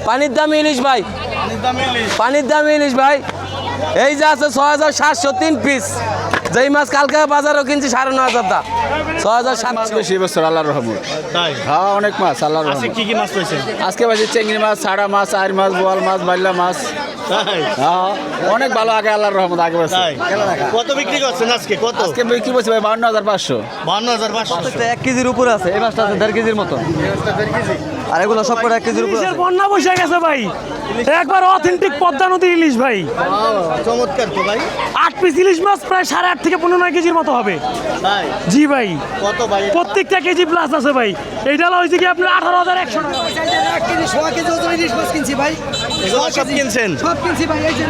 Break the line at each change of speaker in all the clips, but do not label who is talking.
পানির দাম ইলিশ ভাই, পানির দাম ইলিশ ভাই। এই যে আছে 6,703 পিস, যেই মাছ কালকে বাজারও কিনছি 9,500 দা, 6,700
বেশি বছর আল্লাহর রহমত।
তাই
হ্যাঁ অনেক মাছ আল্লাহর
আজকে
রহমত।
কি কি মাছ পাইছেন?
আজকে বাজে চিংড়ি মাছ, ছাড়া মাছ, আর মাছ, বোয়াল মাছ, বাইলা মাছ।
তাই
হ্যাঁ অনেক ভালো, আগে আল্লাহর রহমত আগে বছর।
তাই কত বিক্রি করছেন আজকে? কত?
আজকে বিক্রি করছি ভাই 52,500।
52,500।
1 কেজির উপরে আছে, এই মাছটা আছে 1.5 কেজির মতো, আর এগুলো সব করে 1 কেজির উপরে আছে।
বন্যা বসে গেছে ভাই, একবার অথেন্টিক পদ্মা নদীর ইলিশ ভাই।
চমৎকার তো ভাই।
8 পিস ইলিশ মাছ প্রায় 8.5 থেকে 15 কেজির মতো হবে।
তাই
জি ভাই,
কত ভাই?
প্রত্যেকটা কেজি প্লাস আছে ভাই। এইটা হয়েছে কি আপনার 18,100 টাকা।
1 কেজি 100 কেজি ওজন ইলিশ মাছ কিনছি ভাই,
এগুলো সব কিনছেন?
সব কিনছি ভাই। এই যে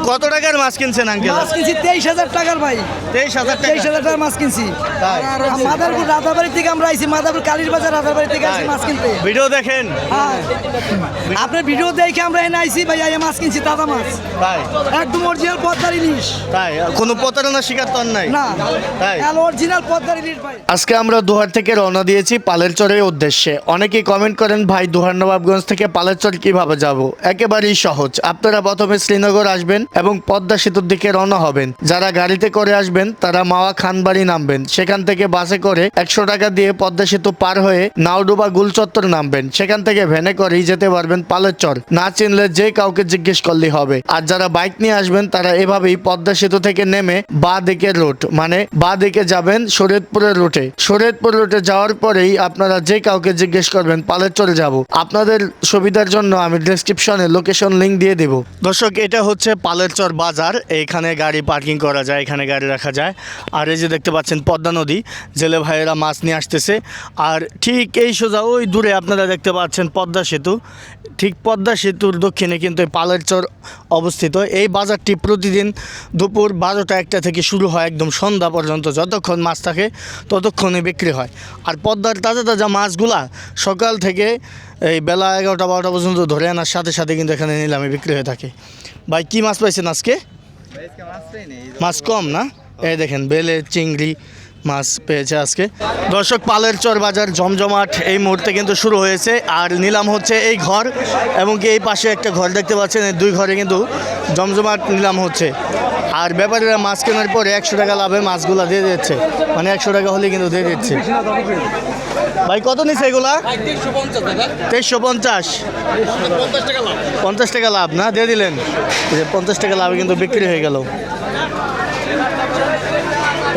কত টাকার মাছ কিনছেন আঙ্কেল?
মাছ কিনছি 23,000 টাকার ভাই,
23,000 টাকা।
23,000 টাকার মাছ কিনছি।
তাই।
আর মাদারপুর রাধাবাড়ি থেকে আমরা আইছি, মাদারপুর কালীর বাজার রাধাবাড়ি থেকে আইছি মাছ কিনতে।
ভিডিও দেখেন?
হ্যাঁ, আপনার ভিডিও দেখে আমরা এনে আইছি ভাই, এই মাছ কিনছি, দাদা মাছ
তাই
একদম অরিজিনাল পদ্মার ইলিশ।
তাই কোনো প্রতারণা শিকার তো আর নাই?
না,
তাই
অরিজিনাল পদ্মার ইলিশ ভাই।
আজকে আমরা দোহার থেকে রওনা দিয়েছি পালেরচরের উদ্দেশ্যে। অনেকেই কমেন্ট করেন ভাই দোহার নবাবগঞ্জ থেকে পালেরচর কিভাবে যাব? একেবারেই সহজ। আপনারা প্রথমে শ্রীনগর আসবেন এবং পদ্মা সেতুর দিকে রওনা হবেন। যারা গাড়িতে করে আসবেন তারা মাওয়া খানবাড়ি নামবেন, সেখান থেকে বাসে করে 100 টাকা দিয়ে পদ্মা সেতু পার হয়ে নাওডুবা গুলচত্বর নামবেন, সেখান থেকে ভ্যানে করেই যেতে পারবেন পালেরচর। না চিনলে যে কাউকে জিজ্ঞেস করলেই হবে। আর যারা বাইক নিয়ে আসবেন তারা এভাবেই পদ্মা সেতু থেকে নেমে বাঁ দিকের রুট মানে বাঁ দিকে যাবেন শরীয়তপুরের রুটে। শরীয়তপুর রুটে যাওয়ার পরেই আপনারা যে কাউকে জিজ্ঞেস করবেন পালেরচরে যাব। আপনাদের সুবিধার জন্য আমি ডেসক্রিপশনে লোকেশন লিংক দিয়ে দেব। দর্শক, এটা হচ্ছে পালেরচর বাজার। এখানে গাড়ি পার্কিং করা যায়, এখানে গাড়ি রাখা যায়। আর এই যে দেখতে পাচ্ছেন পদ্মা নদী, জেলে ভাইয়েরা মাছ নিয়ে আসতেছে। আর ঠিক এই সোজা ওই দূরে আপনারা দেখতে পাচ্ছেন পদ্মা সেতু। ঠিক পদ্মা সেতুর দক্ষিণে কিন্তু এই পালেরচর অবস্থিত। এই বাজারটি প্রতিদিন দুপুর 12টা-1টা থেকে শুরু হয়, একদম সন্ধ্যা পর্যন্ত। যতক্ষণ মাছ থাকে ততক্ষণে বিক্রি হয়। আর পদ্মার তাজা তাজা মাছগুলা সকাল থেকে এই বেলা 11টা-12টা পর্যন্ত ধরে আনার সাথে সাথে কিন্তু এখানে নিলামে বিক্রি হয়ে থাকে। ভাই কি মাছ পাইছেন আজকে? মাছ কম না? এই দেখেন বেলে চিংড়ি মাছ পেয়েছে আজকে। দর্শক, পালেরচর বাজার জমজমাট এই মুহূর্তে কিন্তু শুরু হয়েছে। আর নিলাম হচ্ছে এই ঘর এবং কি এই পাশে একটা ঘর দেখতে পাচ্ছেন, এই দুই ঘরে কিন্তু জমজমাট নিলাম হচ্ছে। আর ব্যাপারীরা মাছ কেনার পরে 100 টাকা লাভে মাছগুলো দিয়ে দিচ্ছে, মানে 100 টাকা হলে কিন্তু দিয়ে দিচ্ছে। ভাই কত নিচ্ছে এগুলা? 2350। 50 টাকা লাভ না দিয়ে দিলেন, 50 টাকা লাভে কিন্তু বিক্রি হয়ে গেল।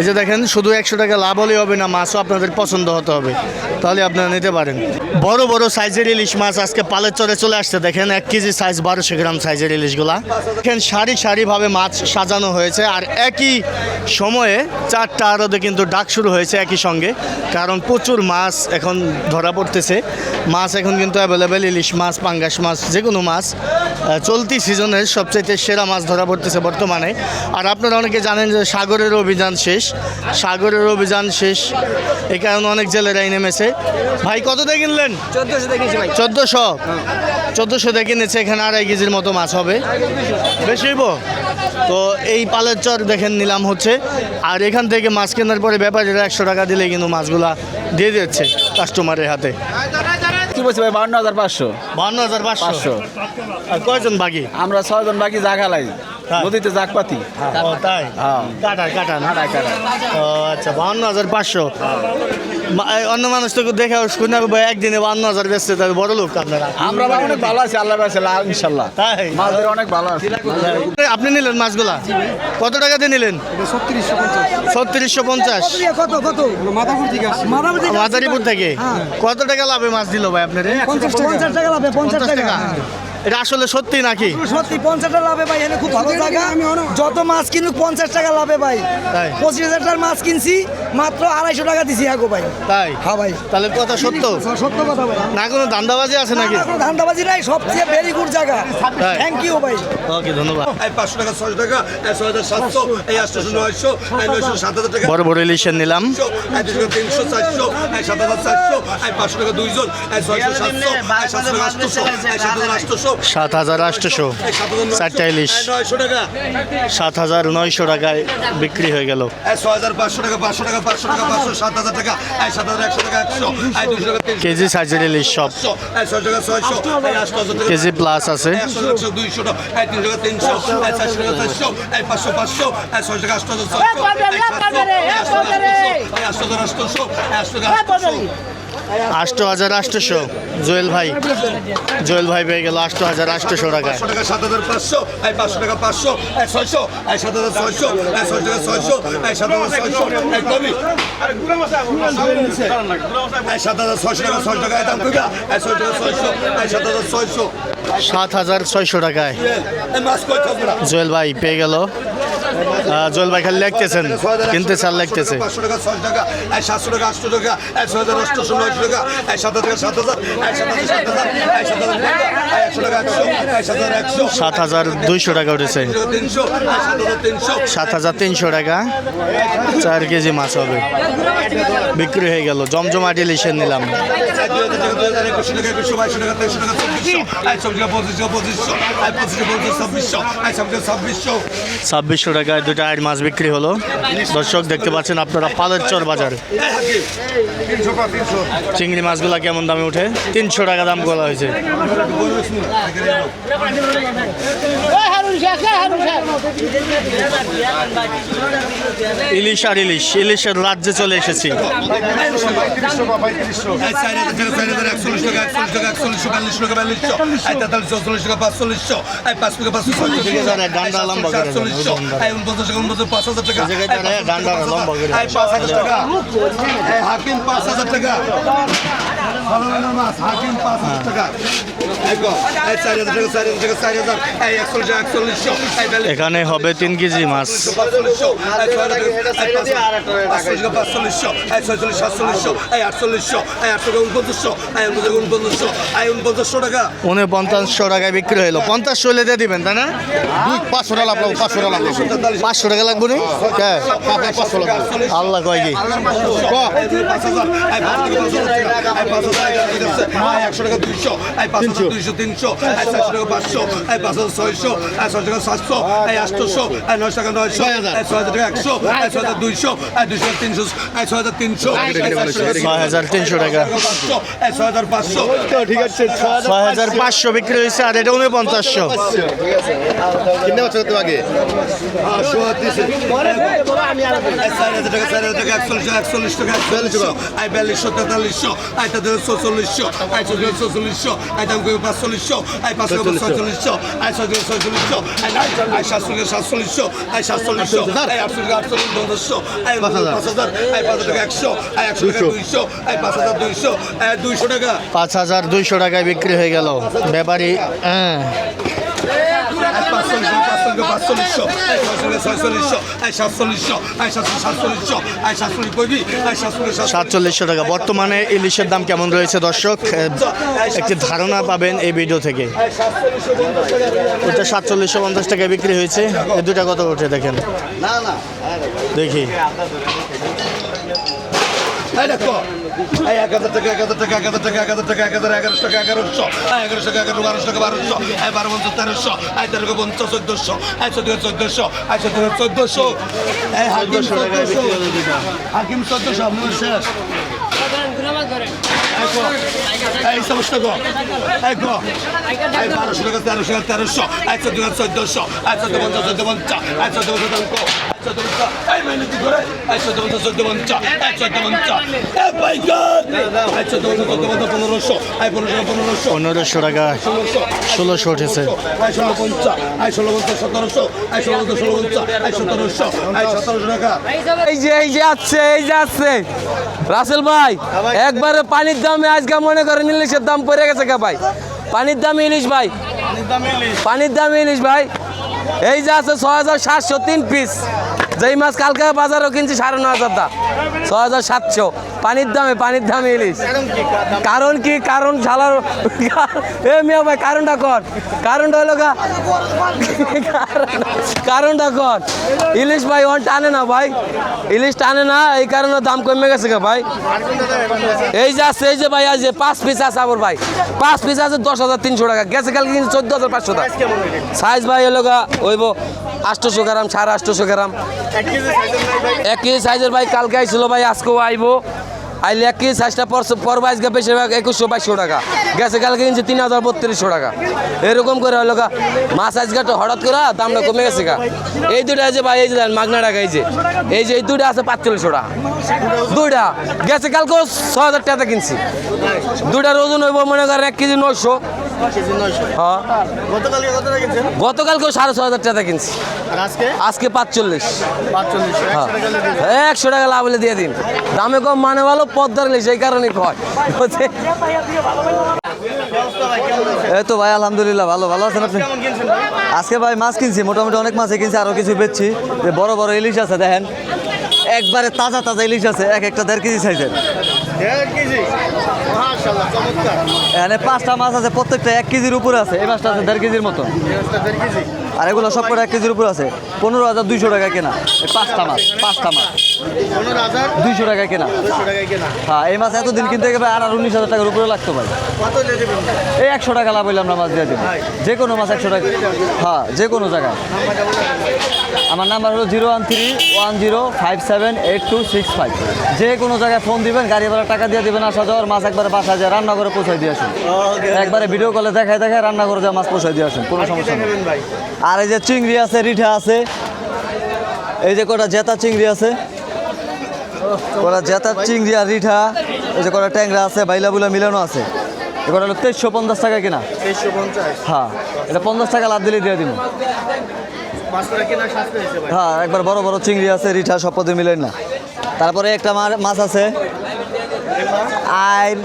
এই যে দেখেন, শুধু 100 টাকা লাভ হলেই হবে না, মাছও আপনাদের পছন্দ হতে হবে, তাহলে আপনারা নিতে পারেন। বড় বড় সাইজের ইলিশ মাছ আজকে পালেরচরে চলে আসছে। দেখেন 1 কেজি সাইজ 1200 গ্রাম সাইজের ইলিশগুলা। দেখেন সারি সারিভাবে মাছ সাজানো হয়েছে। আর একই সময়ে 4টা আড়তে কিন্তু ডাক শুরু হয়েছে একই সঙ্গে, কারণ প্রচুর মাছ এখন ধরা পড়তেছে। মাছ এখন কিন্তু অ্যাভেলেবেল, ইলিশ মাছ, পাঙ্গাস মাছ, যে কোনো মাছ চলতি সিজনের সবচাইতে সেরা মাছ ধরা পড়তেছে বর্তমানে। আর আপনারা অনেকে জানেন যে সাগরের অভিযান শেষ, সাগরের অভিযান শেষ, এই কারণে অনেক জেলেরাই নেমেছে। ভাই কত দিয়ে কিনলেন?
1400 দেখেছি ভাই।
1400 দিয়ে কিনেছে। এখানে 2.5 কেজির মতো মাছ হবে, বেশি হইব। তো এই পালেরচর দেখেন নিলাম হচ্ছে। আর এখান থেকে মাছ কেনার পরে ব্যাপারীরা 100 টাকা দিলে কিন্তু মাছগুলা দিয়ে দিচ্ছে কাস্টমারের হাতে।
কি বলছি ভাই 52,500।
52,500। আর কয়জন বাকি?
আমরা 6 জন বাকি জাগালাই নদীতে জাগ পাতি।
ও তাই,
হ্যাঁ।
কাটা না?
কাটা।
ও আচ্ছা, 52,500। অন্য মানুষ তো দেখে শুনে একদিনে 52,000 বেচতে, তাহলে বড় লোক আপনারা।
আমরা ভাই অনেক ভালো আছি, আল্লাহর কাছে ইনশাআল্লাহ।
তাই
মাছের অনেক ভালো আছে।
আপনি নিলেন মাছগুলা কত টাকা দিয়ে নিলেন? 3650।
কত কত? মাদারপুর থেকে আসছে।
মাদারীপুর থেকে কত টাকা লাভে মাছ দিল ভাই আপনার?
50 টাকা লাভে, 50 টাকা।
এটা আসলে সত্যি নাকি?
সত্যি 50 টাকা লাভে ভাই, এখানে খুব ভালো জায়গা। যত মাছ কিনুক 50 টাকা লাভে ভাই।
তাই
25,000 টাকার মাছ কিনছি, মাত্র 250 টাকা দিছি আগো ভাই।
তাই?
হ্যাঁ ভাই,
তাহলে কথা সত্য
সত্য কথা ভাই।
না? কোনো ধান্দাবাজি আছে নাকি?
না, কোনো ধান্দাবাজি নাই, সবচেয়ে ভেরি গুড জায়গা।
তাই?
থ্যাংক ইউ ভাই।
ওকে, ধন্যবাদ।
500 টাকা, 600 টাকা, 6,700, 800, 900, 900, 7,000 টাকা,
বড় বড় ইলিশের নিলাম।
300, 400, 7,400, 500 টাকা 2 জন, 600, 700, 700, 800, 7,800,
7,800 চারটা ইলিশ
900 টাকা
7,900 টাকায় বিক্রি হয়ে গেল।
6,500 টাকা 500 টাকা 500 টাকা 500 7,000 টাকা 7,100 টাকা 100 200 টাকা 300
কেজি সাইজের ইলিশ সব
600 টাকা 600 8,000 টাকা
কেজি প্লাস আছে।
100 200 টাকা 300 টাকা 300 400 টাকা 400 500 500 600 টাকা 8,000
8,800 জুয়েল ভাই পেয়ে গেল 8,800 টাকায়।
500 টাকা 7,500 500 টাকা 500 600 7,600 600 টাকা 600 7,600 কমি 7,600 টাকা 6 টাকা দাম কইবা 600 টাকা 600 7,600
7,600 টাকায়
মাছ কই থাকবো
জুয়েল ভাই পেয়ে গেল। জুয়েল ভাই খালি লিখতেছেন, কিনতে চাল লিখতেছে।
500 টাকা 6 টাকা 700 টাকা 800 টাকা 6,800 900 টাকা 7,000 টাকা 7,000
7,200 টাকা উঠেছে। 7,300 টাকা 4 কেজি মাছ হবে, বিক্রি হয়ে গেল। জমজমাট ইলিশের নিলাম 2,600 টাকায় দুটো আইড় মাছ বিক্রি হলো। দর্শক দেখতে পাচ্ছেন আপনারা পালেরচর বাজার। চিংড়ি মাছগুলা কেমন দামে উঠে? 300 টাকা দাম বলা হয়েছে। ইলিশ আর ইলিশের রাজ্যে চলে এসেছি। ডান্ডা লম্বা করে ডান্ডা লম্বা করে
5,000 টাকা হাকিম 5,000 টাকা হাকিম 5,000 টাকা 4,000 টাকা 4,000 টাকা 4,000 1,000
এখানে হবে 3 কেজি মাছ।
5,500 টাকা
4900 টাকায় বিক্রি হলো। 50 হলে দিয়ে দিবেন তাই না? 500 টাকা লাগবে, 500 টাকা লাগবে, 500 টাকা লাগবে নি? আল্লাহ কয় কি
100 টাকা 200 5,000 200 300 400 টাকা 500 5,600 600 টাকা 700 800 900 টাকা 900 6,000 টাকা 100 6,200 200 300 6,300
6,300 টাকা
6,500 ঠিক আছে
6,500 বিক্রি হয়েছে। আর এটা 4900।
কিনে বছর তো আগে 4,000 টাকা 4,000 টাকা 41 টাকা 42 43 44 44 দাম কই 45 45 46 46 700 800 টাকা 100 টাকা 200 200 টাকা
5,200 টাকায় বিক্রি হয়ে গেল। ব্যাপারী 4700 টাকা। বর্তমানে ইলিশের দাম কেমন রয়েছে দর্শক একটি ধারণা পাবেন এই ভিডিও থেকে। ওটা 4750 টাকায় বিক্রি হয়েছে। এই দুটা কত উঠে দেখেন, দেখি
1,000 টাকা 1,000 টাকা 1,000 টাকা 1,000 টাকা 1,000 1100 টাকা 1100 1100 টাকা 1200 টাকা 1200 1300 1300 1400 1400 1400 হাকিম 1400 আপনার শেষ এই সমস্ত গো এই গো এই 1200 টাকা 1300 1300 1400 1400 এই মেহনতি করে 1450 এই বাইকার 1500 এই
1500 টাকা 1600 উঠেছে।
1700 টাকা
এই যে আসছে রাসেল ভাই, একবারে পানির দামে আজকে মনে করেন ইলিশের দাম পড়ে গেছে কে ভাই? পানির দামে ইলিশ ভাই, পানির দামে ইলিশ ভাই। এই যে আছে 6,703 পিস যেই মাছ কালকে বাজারও কিনছি 9,500 দা 6,700 পানির দামে ইলিশ কারণ কি কারণ ঝালার এ মিয়া ভাই কারণটা হলো কারণটা ইলিশ ভাই টানে না ভাই ইলিশ টানে না এই কারণে দাম কমে গেছে ভাই এই যে ভাই আজ 5 পিস আছে আবার ভাই 5 পিস আছে 10,300 টাকা গেছে কালকে কিন্তু 14,500 টাকা সাইজ ভাই হলো ওইব 800 গ্রাম 850 গ্রাম 1 কেজি সাইজের ভাই কালকে আইছিল ভাই আজকেও আইবো আইলে 1 কেজি সাইজটা পরব আজকে বেশিরভাগ 2100-2200 টাকা গেছে কালকে কিনছে 3,3200 টাকা এরকম করে হলো মাছ আজকে হঠাৎ করে দামটা কমে গেছে এই দুটো আছে ভাই এই যে মাগনা টাকা এই যে এই দুটো আছে 4500 টাকা দুইটা গেছে কালকে 6,000 টাকা কিনছি দুইটার ওজন হইব মনে করেন 1 কেজি 900 হ্যাঁ গতকালকেও 6,500 টাকা কিনছি আজকে 45 100 টাকা লাভ হলে দিয়ে দিন দামে কম মানে ভালো পদ্মার ইলিশ এই কারণে কয়
এই তো ভাই আলহামদুলিল্লাহ ভালো আছেন আপনি আজকে ভাই মাছ কিনছি মোটামুটি অনেক মাছই কিনছি আরো কিছু বেচছি যে বড় বড় ইলিশ আছে দেখেন একবারে তাজা ইলিশ আছে একটা 1.5 কেজি সাইজের এখানে 5টা মাছ আছে প্রত্যেকটা 1 কেজির উপরে আছে এই মাছটা আছে 1.5 কেজির মতো আর এগুলো সব করে 1 কেজির উপরে আছে 15,200 টাকা কেনা এই 5টা মাছ 200 টাকা কেনা হ্যাঁ এই মাছ এতদিন কিনতে গেলে 19,000 টাকার উপরে লাগতো ভাই এই 100 টাকা লাভ হইলে আমরা মাছ দিয়ে দেবো যে কোনো মাছ 100 টাকা হ্যাঁ যে কোনো জায়গায় আমার নাম্বার হলো 01310578265 যে কোনো জায়গায় ফোন দিবেন গাড়ি ভাড়া টাকা দিয়ে দিবেন আসা যাওয়ার মাছ একবারে বাসায় যায় রান্না করে পৌঁছাই দিয়ে আসুন একবারে ভিডিও কলে দেখায় রান্না করে যা মাছ পৌঁছাই দিয়ে আসুন কোনো সমস্যা নেই আর এই যে চিংড়ি আছে রিঠা আছে এই যে কটা জেতা চিংড়ি আছে কটা জেতার চিংড়ি আর রিঠা এই যে কটা ট্যাংরা আছে বাইলা বুলা মিলানো আছে এবার হলো 2350 টাকা কিনা 2350 হ্যাঁ এটা 50 টাকা লাভ দিলে দিয়ে দিন হ্যাঁ একবার বড় বড় চিংড়ি আছে রিঠা সব পদে মিলেন না তারপরে একটা মাছ আছে আইর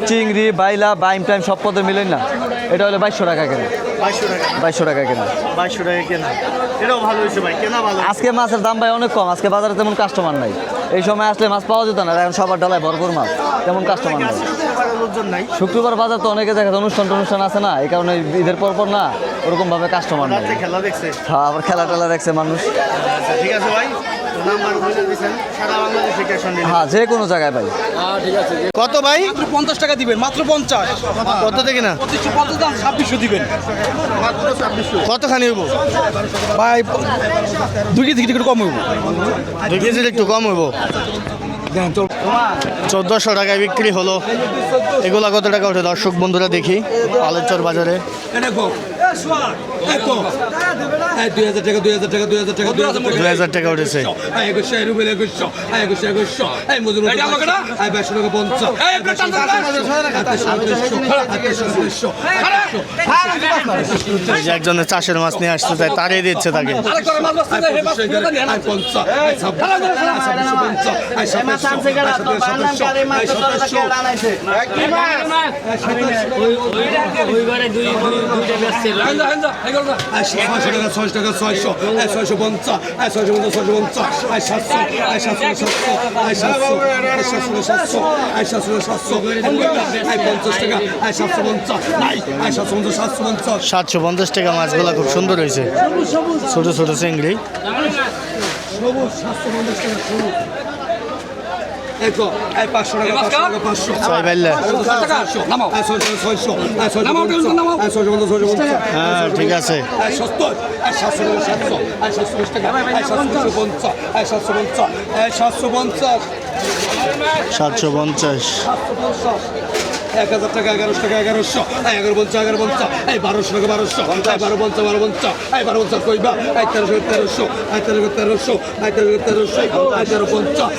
চিংড়ি বাইলা বাইম টাইম সব পদে মিলেন না এটা হলো 2200 টাকা কেনা 2200 টাকা কেনা আজকে মাছের দাম ভাই অনেক কম আজকে বাজারে তেমন কাস্টমার নাই এই সময় আসলে মাছ পাওয়া যেত না এখন সবার ডালায় ভরপুর মাছ তেমন কাস্টমার নাই শুক্রবার বাজার তো অনেকে দেখা অনুষ্ঠান আছে না এই কারণে ঈদের পর না ওরকম ভাবে কাস্টমার নাই হ্যাঁ আবার খেলা টেলা দেখছে মানুষ হ্যাঁ যে কোনো জায়গায় ভাই
কত ভাই
50 টাকা দিবেন মাত্র 50
কত থেকে না
2600 দিবেন
কতখানি হইব
ভাই 2 কেজি একটু কম হইব
2 কেজির একটু কম হইব 1400 টাকায় বিক্রি হলো এগুলা কত টাকা ওঠে দর্শক বন্ধুরা দেখি পালেরচর বাজারে
দেখো 2,000 টাকা 2,000 টাকা 2,000 টাকা
2,000 টাকা উঠেছে
2100 রুবেল 2100 এই মজুর 2200 টাকা 50
এই যে একজনের চাষের মাছ নিয়ে আসতে চায় তারই দিচ্ছে তাকে
ছয়শো টাকা 600 650 650 650 700
750 টাকা মাছগুলো খুব সুন্দর হয়েছে ছোট ছোট চিংড়ি
দেখো 500 টাকা 500
ছয় বাইল্লা হ্যাঁ ঠিক আছে 750
1000 টাকা 1100 টাকা 1100 1150 1150 1200 টাকা 1200 1250 1250 1250 কইবা 1300 1300 1300 1300 1350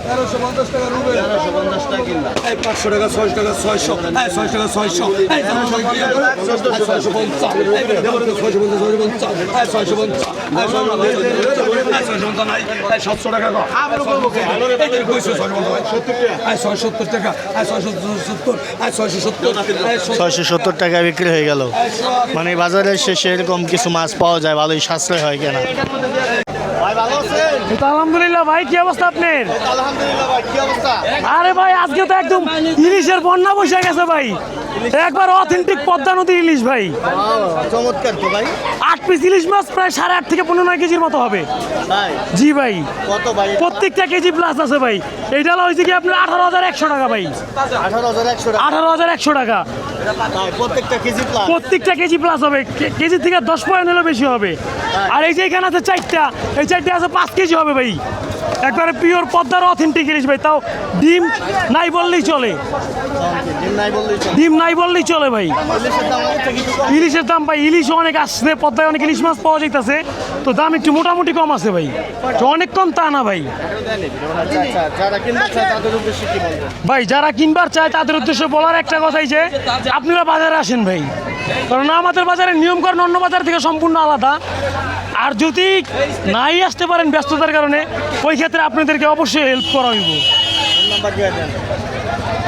1350 টাকা রুবেল 1350 টাকা কিনবা 500 টাকা 600 টাকা 600 600 টাকা 600 650 650 650 700 টাকা 670 টাকা
670 টাকা বিক্রি হয়ে গেল। মানে বাজারের শেষে এরকম কিছু মাছ পাওয়া যায়, ভালোই সাশ্রয় হয় কেনা। ভাই ভালো আছেন?
তো আলহামদুলিল্লাহ ভাই, কি অবস্থা আপনার?
আলহামদুলিল্লাহ ভাই, কি অবস্থা?
আরে ভাই আজকে তো একদম ইলিশের বন্যা বসে গেছে ভাই, একবার অথেন্টিক পদ্মা নদী ইলিশ ভাই।
চমৎকার তো ভাই।
8 পিস ইলিশ মাছ প্রায় 8.5 থেকে 15 কেজির মতো হবে।
ভাই
জি ভাই,
কত ভাই?
প্রত্যেকটা কেজি প্লাস আছে ভাই। এইটা হয়েছে কি আপনার 18,100 টাকা ভাই,
18,100 টাকা।
18,100 টাকা।
ভাই প্রত্যেকটা কেজি প্লাস।
প্রত্যেকটা কেজি প্লাস হবে, কেজি থেকে 10 পয়েন্ট হলেও বেশি হবে। আর এই যে এখানে আছে 4টা, এই 4টে আছে 5 কেজি হবে ভাই। একবারে পিওর পদ্মার অথেন্টিক ইলিশ ভাই, তাও ডিম নাই বললেই চলে,
ডিম নাই বললেই চলে।
ডিম নাই বললেই চলে ভাই।
ইলিশের দাম অনেক থেকে একটু কম।
ইলিশের দাম ভাই, ইলিশও অনেক আসছে, পদ্মায় অনেক ইলিশ মাছ পাওয়া যাইতেছে, তো দাম একটু মোটামুটি কম আছে ভাই, তো অনেক কম তা না ভাই।
আচ্ছা আচ্ছা, যারা কিনতে চায় তাদের উদ্দেশ্যে কি বলবেন?
ভাই যারা কিনবার চায় তাদের উদ্দেশ্যে বলার একটা কথাই যে আপনারা বাজারে আসেন ভাই, কারণ আমাদের বাজারের নিয়মকানুন অন্য বাজার থেকে সম্পূর্ণ আলাদা। আর যদি নাই আসতে পারেন ব্যস্ততার কারণে, ওই ক্ষেত্রে আপনাদেরকে অবশ্যই হেল্প করা হইব।
নাম্বার দিয়ে দেন।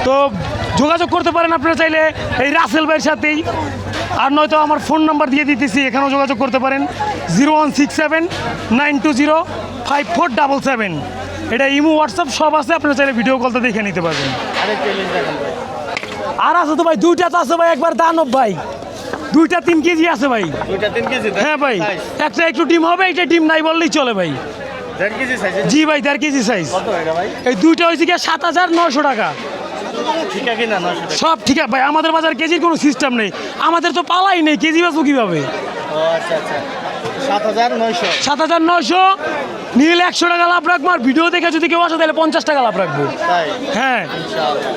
তো যোগাযোগ করতে পারেন আপনারা চাইলে এই রাসেল ভাইয়ের সাথেই, আর নয়তো আমার ফোন নাম্বার দিয়ে দিতেছি, এখানেও যোগাযোগ করতে পারেন 0167920547। এটা ইমো হোয়াটসঅ্যাপ সব আছে, আপনারা চাইলে ভিডিও কলতে দেখে নিতে পারবেন।
আরেকটা ইলিশ দেখেন ভাই।
আর আছে তো ভাই, 2টা তো আছে ভাই, একবার দানব ভাই, 2টা 3 কেজি আছে ভাই।
2টা 3 কেজি।
হ্যাঁ ভাই, একটা একটু ডিম হবে, এটা ডিম নাই বললেই চলে ভাই।
1.5 কেজি সাইজের।
জি ভাই, 1.5 কেজি সাইজ।
কত এটা ভাই?
এই 2টা হয়েছে কি 7,900 টাকা।
ঠিক আছে না 900 টাকা।
সব ঠিক আছে ভাই, আমাদের বাজার কেজির কোনো সিস্টেম নেই, আমাদের তো পালাই নেই, কেজি বেচবো কিভাবে?
ও আচ্ছা আচ্ছা, 7,900।
7,900 নিলে 100 টাকা লাভ রাখবো, আর ভিডিও দেখে যদি কেউ আসে তাহলে 50 টাকা লাভ রাখবো।
তাই
হ্যাঁ।
ইনশাআল্লাহ।